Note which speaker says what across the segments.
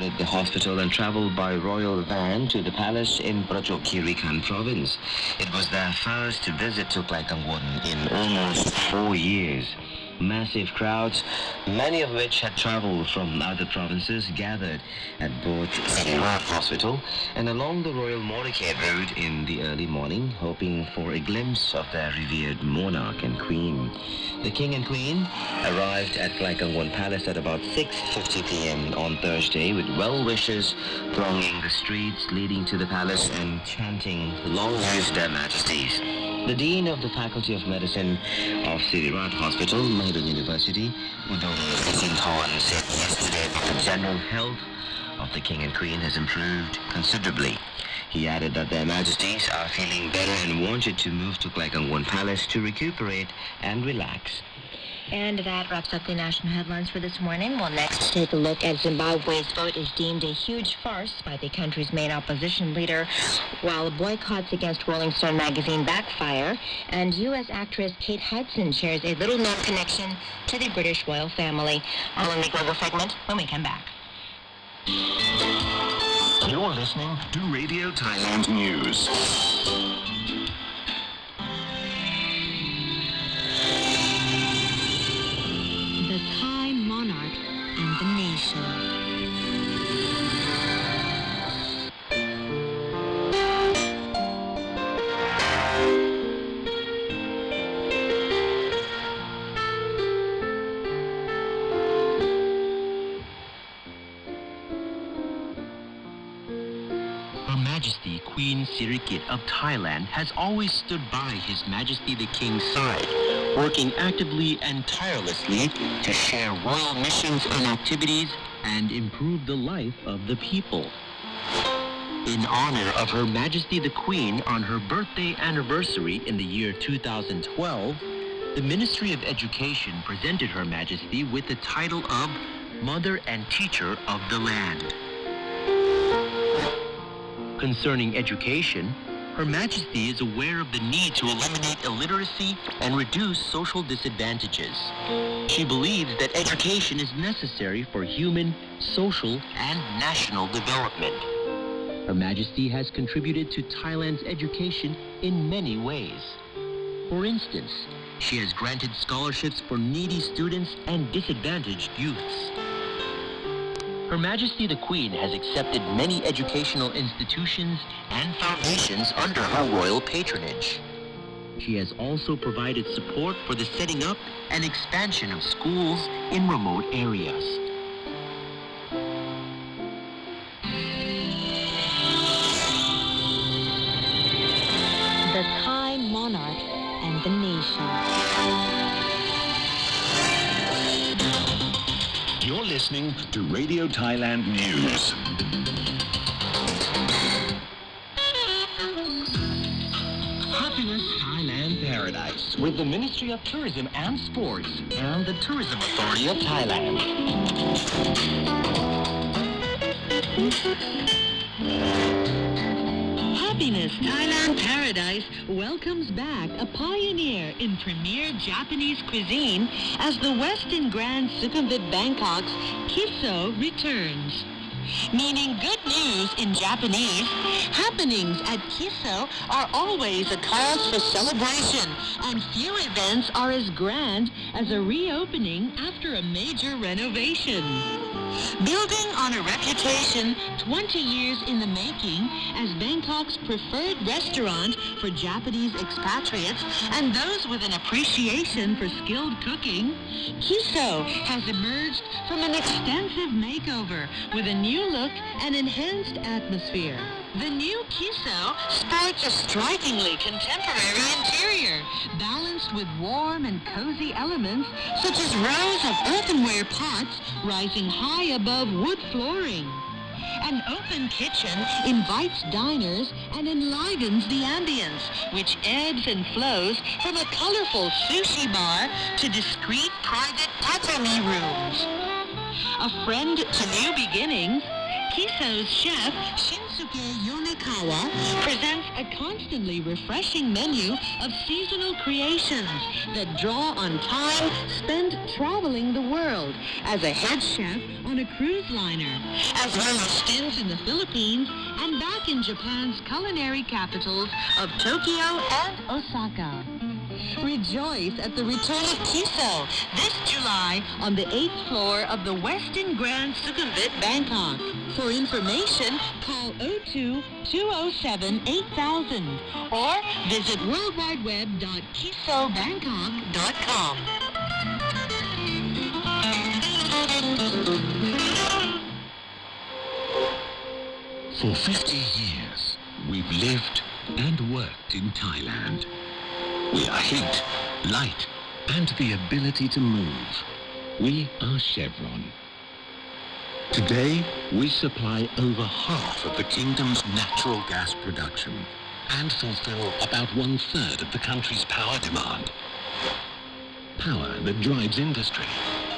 Speaker 1: The hospital and traveled by royal van to the palace in Prachuap Khiri Khan province. It was their first visit to Klaikangwon in almost 4 years. Massive crowds, many of which had traveled from other provinces, gathered at both Sirat Hospital and along the Royal Motorcade Road in the early morning, hoping for a glimpse of their revered monarch and queen. The king and queen arrived at Klaikangwon Palace at about 6:50 p.m. on Thursday, with well-wishers thronging the streets leading to the palace and chanting "Long live Their Majesties." The Dean of the Faculty of Medicine of Sirat Hospital, Mahidol University, Udom Sinthorn, said yesterday that the general health of the King and Queen has improved considerably. He added that their Majesties are feeling better and wanted to move to Klaikangwon Palace to recuperate and relax.
Speaker 2: And that wraps up the national headlines for this morning. We'll next take a look at Zimbabwe's vote is deemed a huge farce by the country's main opposition leader, while boycotts against Rolling Stone magazine backfire, and U.S. actress Kate Hudson shares a little-known connection to the British royal family. All in the global segment when we come back.
Speaker 3: You're listening to Radio Thailand News.
Speaker 2: The Thai monarch and the nation.
Speaker 4: Her Majesty Queen Sirikit of Thailand has always stood by His Majesty the King's side, working actively and tirelessly to share royal missions and activities and improve the life of the people. In honor of Her Majesty the Queen on her birthday anniversary in the year 2012, the Ministry of Education presented Her Majesty with the title of Mother and Teacher of the Land. Concerning education, Her Majesty is aware of the need to eliminate illiteracy and reduce social disadvantages. She believes that education is necessary for human, social, and national development. Her Majesty has contributed to Thailand's education in many ways. For instance, she has granted scholarships for needy students and disadvantaged youths. Her Majesty the Queen has accepted many educational institutions and foundations under her royal patronage. She has also provided support for the setting up and expansion of schools in remote areas.
Speaker 2: The Thai monarch and the nation.
Speaker 3: You're listening to Radio Thailand News.
Speaker 4: Happiness Thailand Paradise with the Ministry of Tourism and Sports and the Tourism Authority of Thailand.
Speaker 5: Happiness Thailand Paradise welcomes back a pioneer in premier Japanese cuisine as the Westin Grand Sukhumvit Bangkok's Kiso returns. Meaning good news in Japanese, happenings at Kiso are always a cause for celebration, and few events are as grand as a reopening after a major renovation. Building on a reputation 20 years in the making as Bangkok's preferred restaurant for Japanese expatriates and those with an appreciation for skilled cooking, Kiso has emerged from an extensive makeover with a new look and enhanced atmosphere. The new Kiso sports a strikingly contemporary interior, balanced with warm and cozy elements such as rows of earthenware pots rising high above wood flooring. An open kitchen invites diners and enlivens the ambience, which ebbs and flows from a colorful sushi bar to discreet private tatami rooms. A friend to new beginnings, Kiso's chef, Shinsuke Yonekawa, presents a constantly refreshing menu of seasonal creations that draw on time spent traveling the world as a head chef on a cruise liner, as well as stints in the Philippines and back in Japan's culinary capitals of Tokyo and Osaka. Rejoice at the return of Kiso this July on the 8th floor of the Westin Grand Sukhumvit, Bangkok. For information, call 02-207-8000 or visit worldwideweb.kisobangkok.com.
Speaker 3: For 50 years, we've lived and worked in Thailand. We are heat, light, and the ability to move. We are Chevron. Today, we supply over half of the kingdom's natural gas production and fulfill about 1/3 of the country's power demand. Power that drives industry,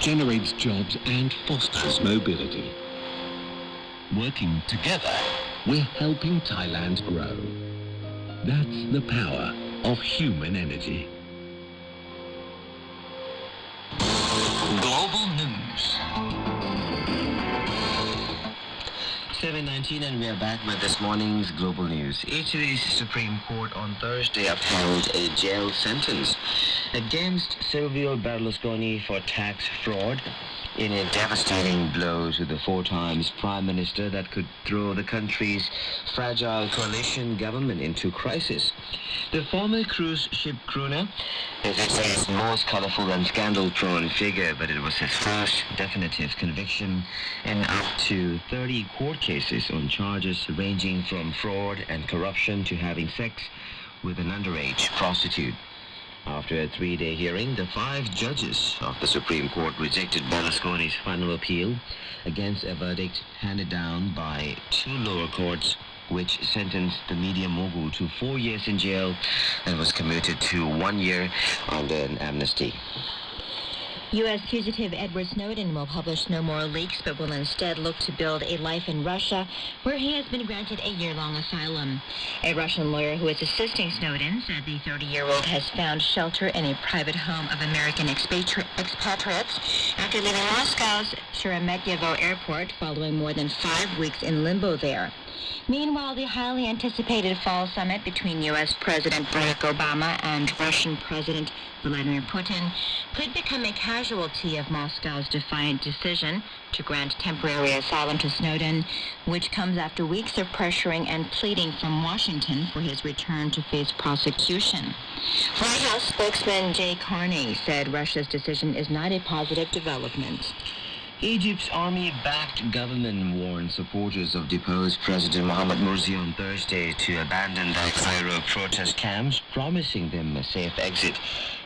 Speaker 3: generates jobs, and fosters mobility. Working together, we're helping Thailand grow. That's the power of human energy.
Speaker 4: Global News.
Speaker 1: 7:19 and we are back with this morning's global news. Italy's Supreme Court on Thursday upheld a jail sentence against Silvio Berlusconi for tax fraud in a devastating blow to the 4 times prime minister that could throw the country's fragile coalition government into crisis. The former cruise ship crooner is Italy's most colorful and scandal-prone figure, but it was his first definitive conviction in up to 30 court cases on charges ranging from fraud and corruption to having sex with an underage prostitute. After a 3-day hearing, the 5 judges of the Supreme Court rejected Berlusconi's final appeal against a verdict handed down by 2 lower courts, which sentenced the media mogul to 4 years in jail and was commuted to 1 year under an amnesty.
Speaker 2: U.S. fugitive Edward Snowden will publish no more leaks, but will instead look to build a life in Russia, where he has been granted a year-long asylum. A Russian lawyer who is assisting Snowden said the 30-year-old has found shelter in a private home of American expatriates after leaving Moscow's Sheremetyevo airport following more than 5 weeks in limbo there. Meanwhile, the highly anticipated fall summit between U.S. President Barack Obama and Russian President Vladimir Putin could become a casualty of Moscow's defiant decision to grant temporary asylum to Snowden, which comes after weeks of pressuring and pleading from Washington for his return to face prosecution. White House spokesman Jay Carney said Russia's decision is not a positive development.
Speaker 1: Egypt's army-backed government warned supporters of deposed President Mohamed Morsi on Thursday to abandon their Cairo protest camps, promising them a safe exit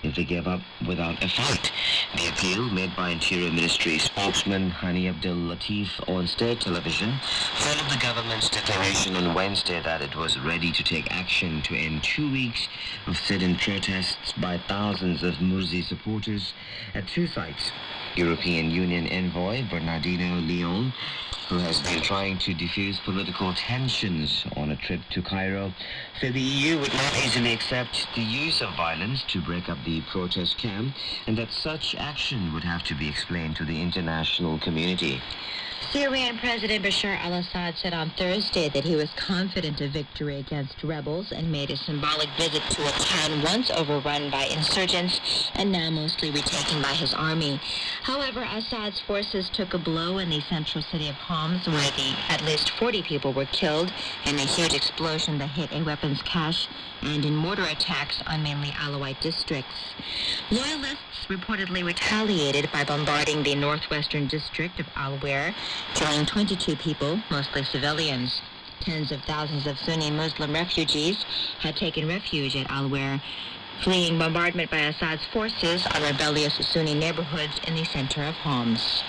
Speaker 1: if they gave up without a fight. The appeal, made by Interior Ministry spokesman Hani Abdel Latif on state television, followed the government's declaration on Wednesday that it was ready to take action to end 2 weeks of sit-in protests by thousands of Morsi supporters at 2 sites. European Union envoy Bernardino Leon, who has been trying to defuse political tensions on a trip to Cairo, said the EU would not easily accept the use of violence to break up the protest camp, and that such action would have to be explained to the international community.
Speaker 2: Syrian President Bashar al-Assad said on Thursday that he was confident of victory against rebels and made a symbolic visit to a town once overrun by insurgents and now mostly retaken by his army. However, Assad's forces took a blow in the central city of Homs, where at least 40 people were killed in a huge explosion that hit a weapons cache and in mortar attacks on mainly Alawite districts. Loyalists reportedly retaliated by bombarding the northwestern district of Al-Wer, killing 22 people, mostly civilians. Tens of thousands of Sunni Muslim refugees had taken refuge at Al-Wer, fleeing bombardment by Assad's forces on rebellious Sunni neighborhoods in the center of Homs.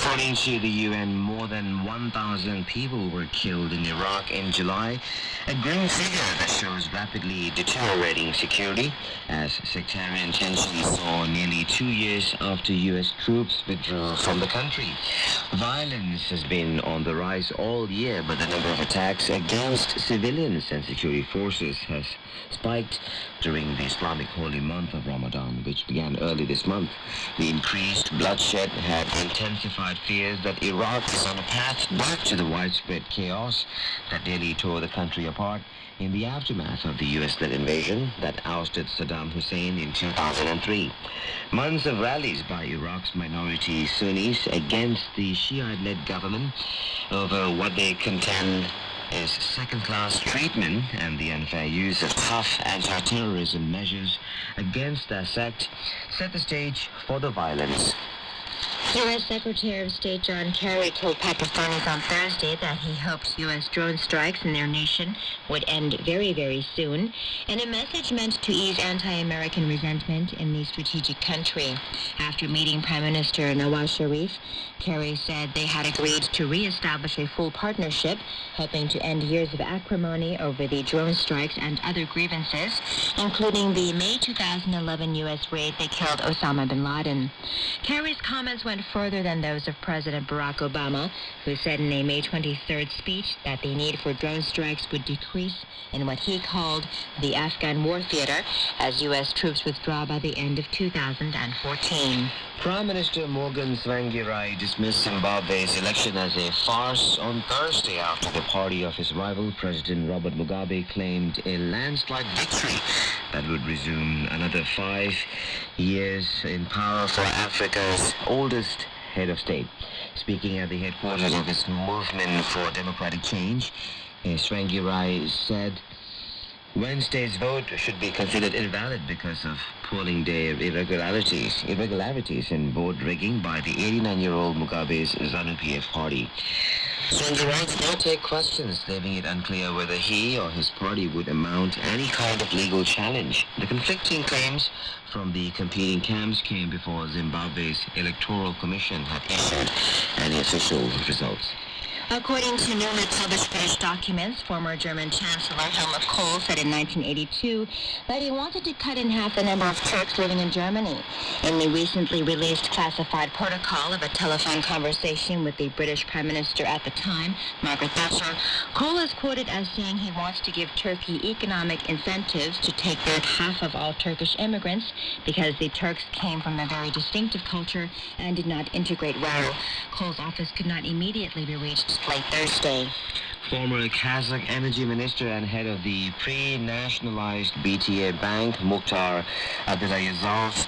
Speaker 1: According to the UN, more than 1,000 people were killed in Iraq in July, a grim figure that shows rapidly deteriorating security as sectarian tensions saw nearly 2 years after U.S. troops withdrew from the country. Violence has been on the rise all year, but the number of attacks against civilians and security forces has spiked during the Islamic holy month of Ramadan, which began early this month. The increased bloodshed had intensified fears that Iraq is on a path back to the widespread chaos that nearly tore the country apart in the aftermath of the U.S.-led invasion that ousted Saddam Hussein in 2003. Months of rallies by Iraq's minority Sunnis against the Shiite-led government over what they contend is second-class treatment and the unfair use of tough anti-terrorism measures against their sect set the stage for the violence.
Speaker 2: U.S. Secretary of State John Kerry told Pakistanis on Thursday that he hoped U.S. drone strikes in their nation would end very, very soon, in a message meant to ease anti-American resentment in the strategic country. After meeting Prime Minister Nawaz Sharif, Kerry said they had agreed to re-establish a full partnership, hoping to end years of acrimony over the drone strikes and other grievances, including the May 2011 U.S. raid that killed Osama bin Laden. Kerry's comments went further than those of President Barack Obama, who said in a May 23rd speech that the need for drone strikes would decrease in what he called the Afghan war theater as U.S. troops withdraw by the end of 2014.
Speaker 1: Prime Minister Morgan Tsvangirai dismissed Zimbabwe's election as a farce on Thursday after the party of his rival, President Robert Mugabe, claimed a landslide victory that would resume another 5 years in power for Africa's oldest head of state. Speaking at the headquarters of his Movement for Democratic Change, Tsvangirai said Wednesday's vote should be considered invalid because of polling day irregularities and vote rigging by the 89-year-old Mugabe's ZANU-PF party. Tsvangirai did not take questions, leaving it unclear whether he or his party would mount any kind of legal challenge. The conflicting claims from the competing camps came before Zimbabwe's Electoral Commission had issued any official results.
Speaker 2: According to newly published British documents, former German Chancellor Helmut Kohl said in 1982 that he wanted to cut in half the number of Turks living in Germany. In the recently released classified protocol of a telephone conversation with the British Prime Minister at the time, Margaret Thatcher, Kohl is quoted as saying he wants to give Turkey economic incentives to take back half of all Turkish immigrants because the Turks came from a very distinctive culture and did not integrate well. Kohl's office could not immediately be reached late Thursday.
Speaker 1: Former Kazakh energy minister and head of the pre-nationalized BTA Bank, Mukhtar Abdulayazov,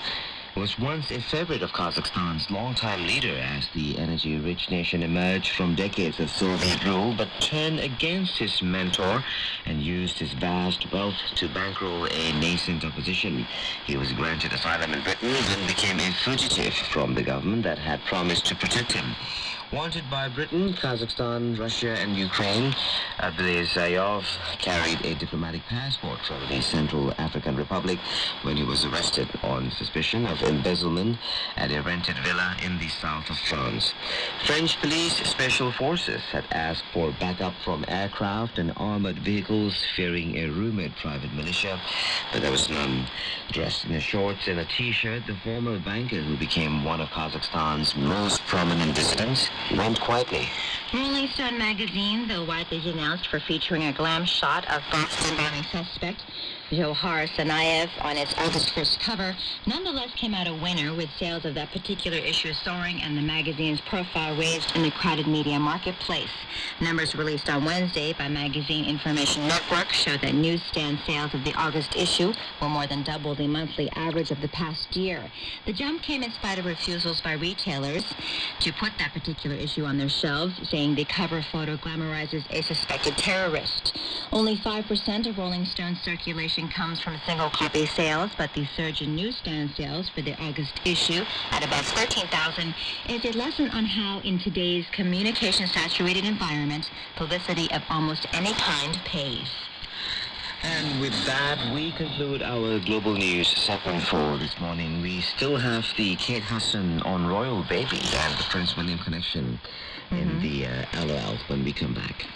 Speaker 1: was once a favorite of Kazakhstan's longtime leader as the energy-rich nation emerged from decades of Soviet rule, but turned against his mentor and used his vast wealth to bankroll a nascent opposition. He was granted asylum in Britain, then became a fugitive from the government that had promised to protect him. Wanted by Britain, Kazakhstan, Russia, and Ukraine, Abdulayazov carried a diplomatic passport from the Central African Republic when he was arrested on suspicion of embezzlement at a rented villa in the south of France. French police special forces had asked for backup from aircraft and armored vehicles, fearing a rumored private militia, but there was none. Dressed in shorts and a t-shirt, the former banker, who became one of Kazakhstan's most prominent dissidents, went quietly.
Speaker 2: Rolling Stone magazine, though widely denounced for featuring a glam shot of Boston bombing suspect Johar Tsarnaev on its August 1st cover, nonetheless came out a winner, with sales of that particular issue soaring and the magazine's profile raised in the crowded media marketplace. Numbers released on Wednesday by Magazine Information Network showed that newsstand sales of the August issue were more than double the monthly average of the past year. The jump came in spite of refusals by retailers to put that particular issue on their shelves, saying the cover photo glamorizes a suspected terrorist. Only 5% of Rolling Stone's circulation comes from single copy sales, but the surge in newsstand sales for the August issue at about 13,000 is a lesson on how, in today's communication-saturated environment, publicity of almost any kind pays.
Speaker 1: And with that, we conclude our Global News segment for this morning. We still have the Kate Hudson on Royal Baby and the Prince William connection in the LOL when we come back.